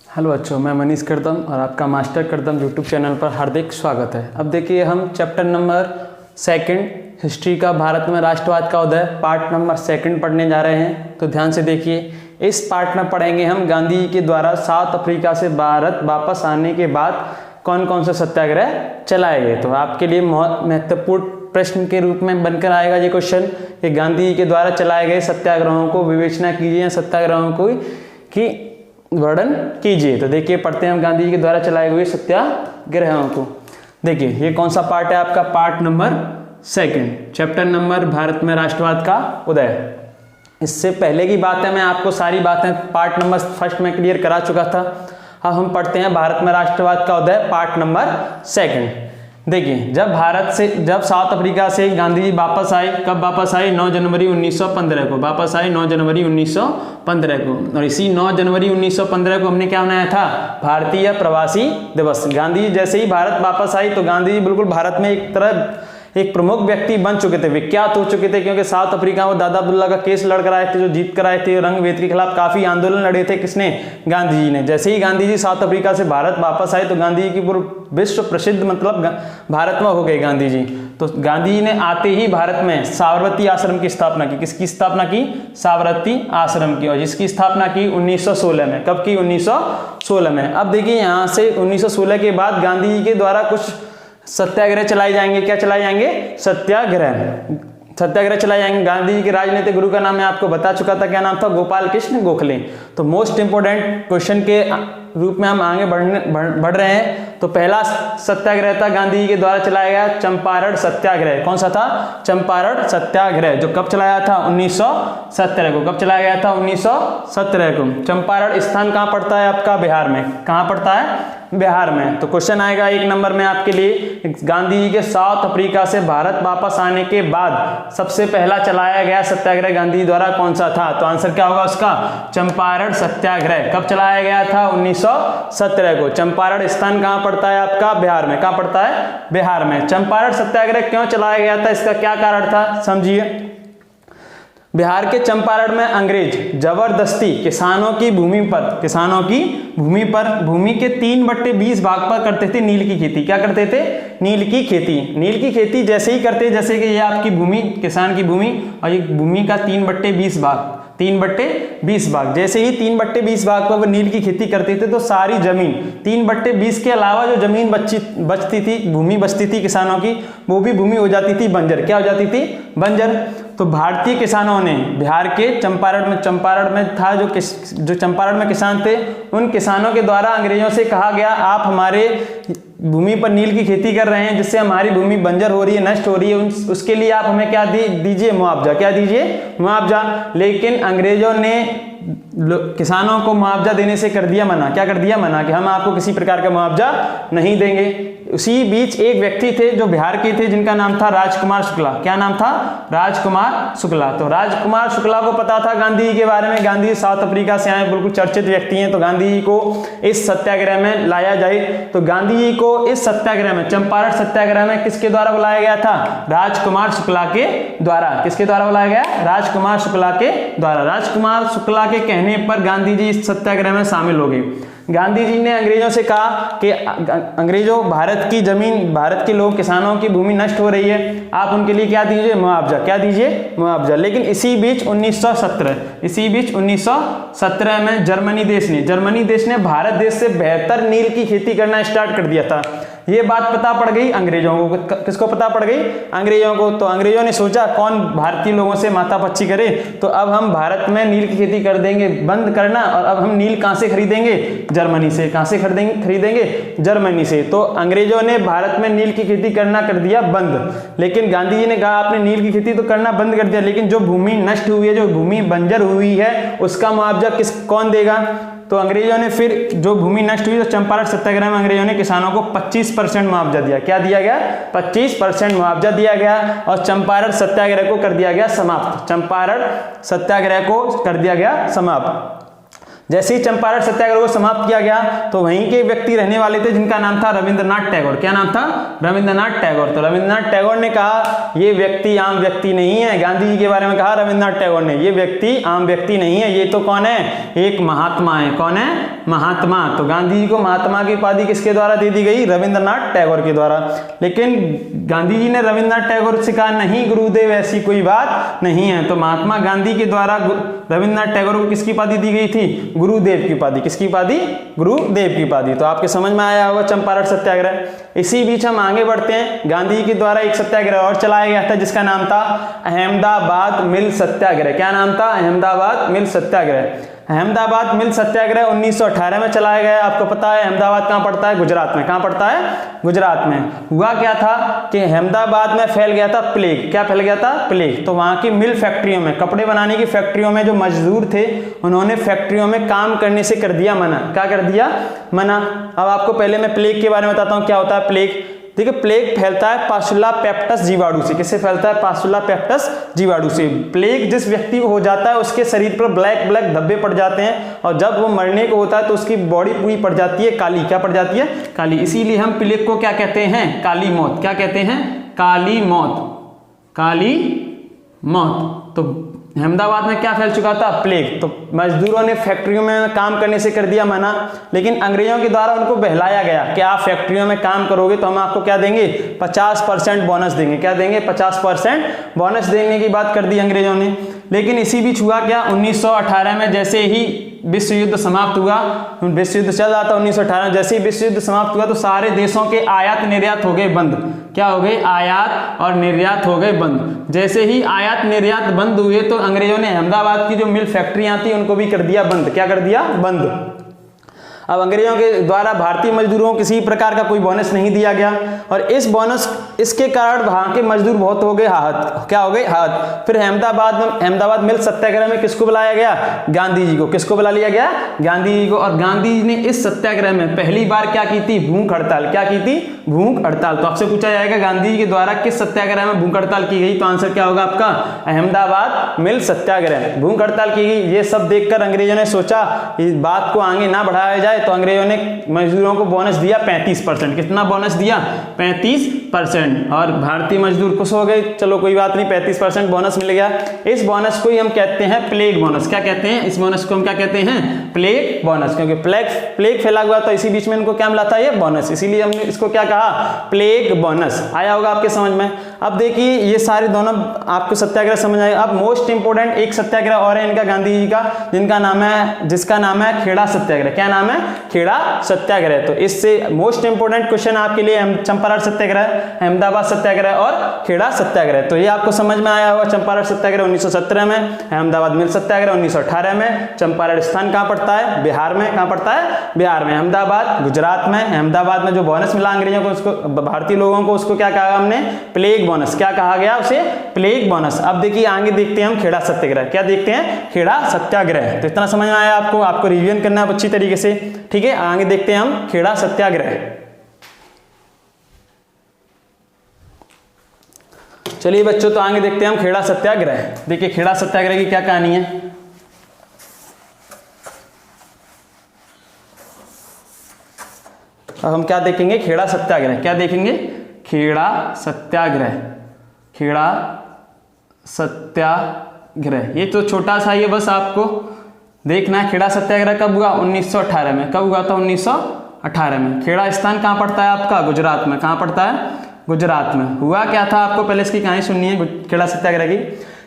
Hello बच्चों, मैं मनीष करदम और आपका मास्टर करदम यूट्यूब चैनल पर हार्दिक स्वागत है। अब देखिए, हम चैप्टर नंबर 2 हिस्ट्री का भारत में राष्ट्रवाद का उदय पार्ट नंबर 2 पढ़ने जा रहे हैं। तो ध्यान से देखिए, इस पार्ट में पढ़ेंगे हम गांधी जी के द्वारा साउथ अफ्रीका से भारत वापस आने के बाद कौन कौन से सत्याग्रह चलाए गए। तो आपके लिए बहुत महत्वपूर्ण प्रश्न के रूप में बनकर आएगा ये क्वेश्चन कि गांधी जी के द्वारा चलाए गए सत्याग्रहों को विवेचना कीजिए या सत्याग्रहों को की वर्णन कीजिए। तो देखिए, पढ़ते हैं हम गांधी जी के द्वारा चलाए हुए सत्याग्रहों को। देखिए, ये कौन सा पार्ट है आपका? Part number 2, chapter number Bharat में राष्ट्रवाद का उदय। इससे पहले की बात है, मैं आपको सारी बातें पार्ट नंबर 1 में क्लियर करा चुका था। अब हम पढ़ते हैं भारत में राष्ट्रवाद का उदय पार्ट नंबर 2। देखिए, जब साउथ अफ्रीका से गांधी जी वापस आए, कब वापस आए? 9 जनवरी 1915 को वापस आए, 9 जनवरी 1915 को। और इसी 9 जनवरी 1915 को हमने क्या मनाया था? भारतीय प्रवासी दिवस। गांधी जी जैसे ही भारत वापस आई तो गांधी जी बिल्कुल भारत में एक प्रमुख व्यक्ति बन चुके थे, विख्यात हो चुके थे, क्योंकि साउथ अफ्रीका में दादा अब्दुल्ला का केस लड़कर आए थे, जो जीत कर आए थे। रंगभेद के खिलाफ काफी आंदोलन लड़े थे। किसने? गांधी जी ने। जैसे ही गांधी जी साउथ अफ्रीका से भारत वापस आए तो गांधी जी की पूर्व विश्व प्रसिद्ध मतलब भारत में हो गए गांधी जी। तो गांधी जी ने आते ही भारत में साबरमती आश्रम की स्थापना की। किसकी स्थापना की? साबरमती आश्रम की, और जिसकी स्थापना की 1916 में। कब की? 1916 में। अब देखिए, यहाँ से 1916 के बाद गांधी जी के द्वारा कुछ सत्याग्रह चलाए जाएंगे। क्या चलाए जाएंगे? सत्याग्रह चलाए जाएंगे। गांधी जी के राजनीतिक गुरु का नाम मैं आपको बता चुका था, क्या नाम था? गोपाल कृष्ण गोखले। तो मोस्ट इंपोर्टेंट क्वेश्चन के रूप में हम आगे बढ़ रहे हैं। तो पहला सत्याग्रह था गांधी जी के द्वारा चलाया गया चंपारण सत्याग्रह। कौन सा था? चंपारण सत्याग्रह, जो कब चलाया था? 1917 को। कब चलाया गया था? 1917 को। चंपारण स्थान कहाँ पड़ता है आपका? बिहार में। कहाँ पड़ता है? बिहार में। तो क्वेश्चन आएगा 1 नंबर में आपके लिए, गांधी जी के साउथ अफ्रीका से भारत वापस आने के बाद सबसे पहला चलाया गया सत्याग्रह गांधी जी द्वारा कौन सा था? तो आंसर क्या होगा उसका? चंपारण सत्याग्रह। कब चलाया गया था? 1917 को। चंपारण स्थान कहाँ पड़ता है आपका? बिहार में। कहाँ पड़ता है? बिहार में। चंपारण सत्याग्रह क्यों चलाया गया था? इसका क्या कारण था? समझिए। बिहार के चंपारण में अंग्रेज जबरदस्ती किसानों की भूमि के 3/20 भाग पर करते थे नील की खेती। क्या करते थे? नील की खेती जैसे ही करते, जैसे कि ये आपकी भूमि, किसान की भूमि, और ये भूमि का 3/20 भाग, 3/20 भाग। जैसे ही 3/20 भाग पर वो नील की खेती करते थे तो सारी जमीन 3/20 के अलावा जो जमीन बचती थी, भूमि बचती थी किसानों की, वो भी भूमि हो जाती थी बंजर। क्या हो जाती थी? बंजर। तो भारतीय किसानों ने बिहार के चंपारण में था जो चंपारण में किसान थे, उन किसानों के द्वारा अंग्रेजों से कहा गया, आप हमारे भूमि पर नील की खेती कर रहे हैं जिससे हमारी भूमि बंजर हो रही है, नष्ट हो रही है, उसके लिए आप हमें क्या दीजिए? मुआवजा। क्या दीजिए? मुआवजा। लेकिन अंग्रेजों ने किसानों को मुआवजा देने से कर दिया मना। क्या कर दिया? मना, कि हम आपको किसी प्रकार का मुआवजा नहीं देंगे। उसी बीच एक व्यक्ति थे जो बिहार के थे, जिनका नाम था राजकुमार शुक्ला। क्या नाम था? राजकुमार शुक्ला। तो राजकुमार शुक्ला को पता था गांधी जी के बारे में। गांधी जी साउथ अफ्रीका से आए, बिल्कुल चर्चित व्यक्ति हैं, तो गांधी जी को इस सत्याग्रह में लाया जाए। तो गांधी जी को इस सत्याग्रह में, चंपारण सत्याग्रह में किसके द्वारा बुलाया गया था? राजकुमार शुक्ला के द्वारा। किसके द्वारा बुलाया गया? राजकुमार शुक्ला के द्वारा। राजकुमार शुक्ला के कहने पर गांधी जी इस सत्याग्रह में शामिल हो गए। गांधी जी ने अंग्रेजों से कहा कि अंग्रेजों, भारत की जमीन, भारत के लोग, किसानों की भूमि नष्ट हो रही है, आप उनके लिए क्या दीजिए? मुआवजा। क्या दीजिए? मुआवजा। लेकिन इसी बीच 1917 में जर्मनी देश ने भारत देश से बेहतर नील की खेती करना स्टार्ट कर दिया था। ये बात पता पड़ गई अंग्रेजों को। किसको पता पड़ गई? अंग्रेजों को। तो अंग्रेजों ने सोचा, कौन भारतीय लोगों से माथापच्ची करे, तो अब हम भारत में नील की खेती कर देंगे बंद करना, और अब हम नील कहां से खरीदेंगे? जर्मनी से। कहां से खरीदेंगे? जर्मनी से। तो अंग्रेजों ने भारत में नील की खेती करना कर दिया बंद। लेकिन गांधी जी ने कहा, आपने नील की खेती तो करना बंद कर दिया, लेकिन जो भूमि नष्ट हुई है, जो भूमि बंजर हुई है, उसका मुआवजा कौन देगा? तो अंग्रेजों ने फिर जो भूमि नष्ट हुई, तो चंपारण सत्याग्रह में अंग्रेजों ने किसानों को 25% मुआवजा दिया। क्या दिया गया? 25% मुआवजा दिया गया, और चंपारण सत्याग्रह को कर दिया गया समाप्त। चंपारण सत्याग्रह को कर दिया गया समाप्त। जैसे ही चंपारण सत्याग्रह को समाप्त किया गया तो वहीं के व्यक्ति रहने वाले थे जिनका नाम था रविंद्रनाथ टैगोर। क्या नाम था? रविंद्रनाथ टैगोर। तो रविंद्रनाथ टैगोर ने कहा ये व्यक्ति आम व्यक्ति नहीं है। गांधी जी के बारे में कहा रविंद्रनाथ टैगोर ने, ये व्यक्ति आम व्यक्ति नहीं है, ये तो कौन है? एक महात्मा है। कौन है? महात्मा। तो गांधी जी को महात्मा की उपाधि किसके द्वारा दे दी गई? रविंद्रनाथ टैगोर के द्वारा। लेकिन गांधी जी ने रविंद्रनाथ टैगोर से कहा नहीं गुरुदेव ऐसी कोई बात नहीं है। तो महात्मा गांधी के द्वारा रविंद्रनाथ टैगोर को किसकी उपाधि दी गई थी? गुरुदेव की उपाधि। किसकी उपाधि? गुरुदेव की उपाधि। तो आपके समझ में आया होगा चंपारण सत्याग्रह। इसी बीच हम आगे बढ़ते हैं। गांधी जी के द्वारा एक सत्याग्रह और चलाया गया था जिसका नाम था अहमदाबाद मिल सत्याग्रह। क्या नाम था? अहमदाबाद मिल सत्याग्रह। अहमदाबाद मिल सत्याग्रह 1918 में चलाया गया। आपको पता है अहमदाबाद कहाँ पड़ता है? गुजरात में। कहाँ पड़ता है? गुजरात में। हुआ क्या था कि अहमदाबाद में फैल गया था प्लेग। क्या फैल गया था? प्लेग। तो वहां की मिल फैक्ट्रियों में, कपड़े बनाने की फैक्ट्रियों में जो मजदूर थे उन्होंने फैक्ट्रियों में काम करने से कर दिया मना। क्या कर दिया? मना। अब आपको पहले मैं प्लेग के बारे में बताता हूँ क्या होता है प्लेग। देखिए प्लेग फैलता है पार्सुला पेप्टस जीवाणु से। किससे फैलता है? पार्सुला पेप्टस जीवाणु से। प्लेग जिस व्यक्ति को हो जाता है उसके शरीर पर ब्लैक ब्लैक धब्बे पड़ जाते हैं और जब वो मरने को होता है तो उसकी बॉडी पूरी पड़ जाती है काली। क्या पड़ जाती है? काली। इसीलिए हम प्लेग को क्या कहते हैं? काली मौत। क्या कहते हैं? काली मौत। काली मौत। तो अहमदाबाद में क्या फैल चुका था? प्लेग। तो मजदूरों ने फैक्ट्रियों में काम करने से कर दिया मना, लेकिन अंग्रेजों के द्वारा उनको बहलाया गया कि आप फैक्ट्रियों में काम करोगे तो हम आपको क्या देंगे? 50% बोनस देंगे। क्या देंगे? 50% बोनस देने की बात कर दी अंग्रेजों ने। लेकिन इसी बीच हुआ क्या? 1918 में जैसे ही विश्व युद्ध समाप्त हुआ, विश्व युद्ध चल रहा था 1918, जैसे ही विश्व युद्ध समाप्त हुआ तो सारे देशों के आयात निर्यात हो गए बंद। क्या हो गए? आयात और निर्यात हो गए बंद। जैसे ही आयात निर्यात बंद हुए तो अंग्रेजों ने अहमदाबाद की जो मिल फैक्ट्रियां थी उनको भी कर दिया बंद। क्या कर दिया? बंद। अब अंग्रेजों के द्वारा भारतीय मजदूरों को किसी प्रकार का कोई बोनस नहीं दिया गया और इस बोनस इसके कारण वहां के मजदूर बहुत हो गए आहत। क्या हो गए? आहत। फिर अहमदाबाद मिल सत्याग्रह में किसको बुलाया गया? गांधी जी को। किसको बुला लिया गया? गांधी जी को। और गांधी जी ने इस सत्याग्रह में पहली बार क्या की थी? भूख हड़ताल। क्या की थी? भूख हड़ताल। तो आपसे पूछा जाएगा गांधी जी के द्वारा किस सत्याग्रह में भूख हड़ताल की गई? तो आंसर क्या होगा आपका? अहमदाबाद मिल सत्याग्रह। भूख हड़ताल की गई। ये सब देखकर अंग्रेजों ने सोचा इस बात को आगे ना बढ़ाया जाए तो अंग्रेजों ने मजदूरों को बोनस दिया 35%। कितना बोनस दिया? 35%। और भारतीय मजदूर खुश हो गए, चलो कोई बात नहीं 35% बोनस मिल गया। इस बोनस को ही हम कहते हैं प्लेग बोनस। क्या कहते हैं? इस बोनस को हम क्या कहते हैं? Plague bonus. क्योंकि प्लेग फैला हुआ था इसी बीच में इनको क्या मिला था? ये बोनस। इसीलिए हमने इसको क्या कहा? Plague bonus. आया होगा आपके समझ में। अब देखिए ये सारे दोनों आपको सत्याग्रह समझ आए। अब मोस्ट इंपोर्टेंट एक सत्याग्रह और है इनका गांधी जी का जिसका नाम है खेड़ा सत्याग्रह। क्या नाम है? खेड़ा सत्याग्रह। तो इससे मोस्ट इंपोर्टेंट क्वेश्चन आपके लिए चंपारण सत्याग्रह, अहमदाबाद सत्याग्रह और खेड़ा सत्याग्रह। तो ये आपको समझ में आया होगा। चंपारण सत्याग्रह 1917 में, अहमदाबाद मिल सत्याग्रह 1918 में। चंपारण स्थान कहाँ पड़ता है? बिहार में। कहाँ पड़ता है? बिहार में। अहमदाबाद गुजरात में। अहमदाबाद में जो बोनस मिला अंग्रेजों को, उसको भारतीय लोगों को, उसको क्या कहा हमने? Plague bonus. क्या कहा गया उसे? Plague bonus. अब देखिए आगे देखते हैं हम खेड़ा सत्याग्रह। क्या देखते हैं? खेड़ा सत्याग्रह। तो इतना समझ में आया आपको रिवीजन करना है अच्छी तरीके से। ठीक है, आगे देखते हैं हम खेड़ा सत्याग्रह। चलिए बच्चों, तो आगे देखते हैं हम खेड़ा सत्याग्रह। देखिए खेड़ा सत्याग्रह की क्या कहानी है। अब हम क्या देखेंगे? खेड़ा सत्याग्रह। क्या देखेंगे? खेड़ा सत्याग्रह। खेड़ा सत्याग्रह ये तो छोटा सा ही है, बस आपको देखना है। खेड़ा सत्याग्रह कब हुआ? 1918 में। कब हुआ था? 1918 में। खेड़ा स्थान कहाँ पड़ता है आपका? गुजरात में। कहाँ पड़ता है? गुजरात में। हुआ क्या था आपको पहले इसकी कहानी सुननी है खेड़ा सत्याग्रह की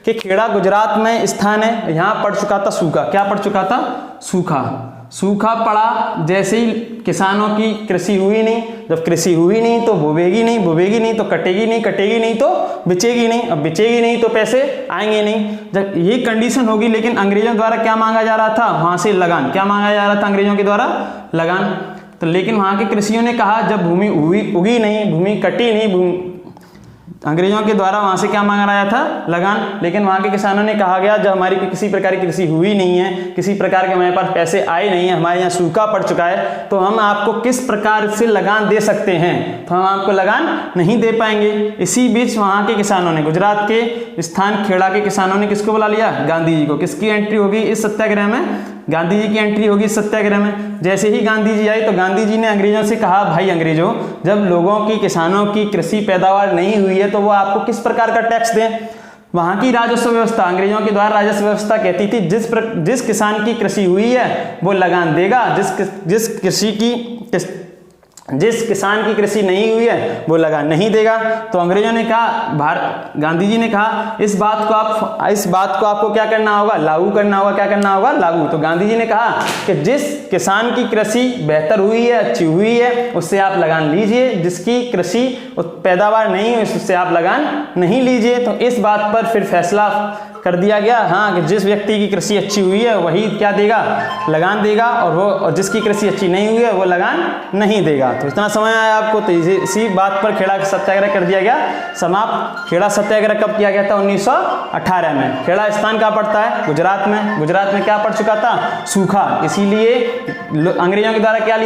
कि खेड़ा गुजरात में स्थान है। यहाँ पड़ चुका था सूखा। क्या पड़ चुका था? सूखा। सूखा पड़ा जैसे ही किसानों की कृषि हुई नहीं। जब कृषि हुई नहीं तो बोवेगी नहीं, बोवेगी नहीं तो कटेगी नहीं, कटेगी नहीं तो बिचेगी नहीं, अब बिचेगी नहीं तो पैसे आएंगे नहीं। जब ये कंडीशन होगी, लेकिन अंग्रेजों द्वारा क्या मांगा जा रहा था? वहां से लगान। क्या मांगा जा रहा था अंग्रेजों के द्वारा? लगान। तो लेकिन वहां के कृषियों ने कहा जब भूमि उगी नहीं, भूमि कटी नहीं, अंग्रेजों के द्वारा वहां से क्या मांगा रहा था? लगान। लेकिन वहां के किसानों ने कहा गया जब हमारी किसी प्रकार की कृषि हुई नहीं है, किसी प्रकार के हमारे पास पैसे आए नहीं है, हमारे यहाँ सूखा पड़ चुका है, तो हम आपको किस प्रकार से लगान दे सकते हैं? तो हम आपको लगान नहीं दे पाएंगे। इसी बीच वहां के किसानों ने, गुजरात के स्थान खेड़ा के किसानों ने किसको बुला लिया? गांधी जी को। किसकी एंट्री होगी इस सत्याग्रह में? गांधी जी की एंट्री होगी सत्याग्रह में। जैसे ही गांधी जी आए तो गांधी जी ने अंग्रेजों से कहा, भाई अंग्रेजों, जब लोगों की, किसानों की कृषि पैदावार नहीं हुई है तो वो आपको किस प्रकार का टैक्स दें। वहाँ की राजस्व व्यवस्था, अंग्रेजों के द्वारा राजस्व व्यवस्था कहती थी जिस किसान की कृषि हुई है वो लगान देगा, जिस किसान की कृषि नहीं हुई है वो लगान नहीं देगा। तो अंग्रेजों ने कहा, गांधी जी ने कहा इस बात को आपको क्या करना होगा, लागू करना होगा। क्या करना होगा, लागू। तो गांधी जी ने कहा कि जिस किसान की कृषि बेहतर हुई है, अच्छी हुई है, उससे आप लगान लीजिए, जिसकी कृषि पैदावार नहीं हुई उससे आप लगान नहीं लीजिए। तो इस बात पर फिर फैसला कर दिया गया, हाँ, कि जिस व्यक्ति की कृषि अच्छी हुई है वही क्या देगा, लगान देगा, और जिसकी कृषि अच्छी नहीं हुई है वो लगान नहीं देगा। तो इतना समय आया आपको, तो इसी बात पर खेड़ा सत्याग्रह कर दिया गया समाप्त। खेड़ा सत्याग्रह कब किया गया था, 1918 में। खेड़ा स्थान कहाँ पड़ता है, गुजरात में। गुजरात में क्या पड़ चुका था, सूखा, इसीलिए अंग्रेजों के द्वारा क्या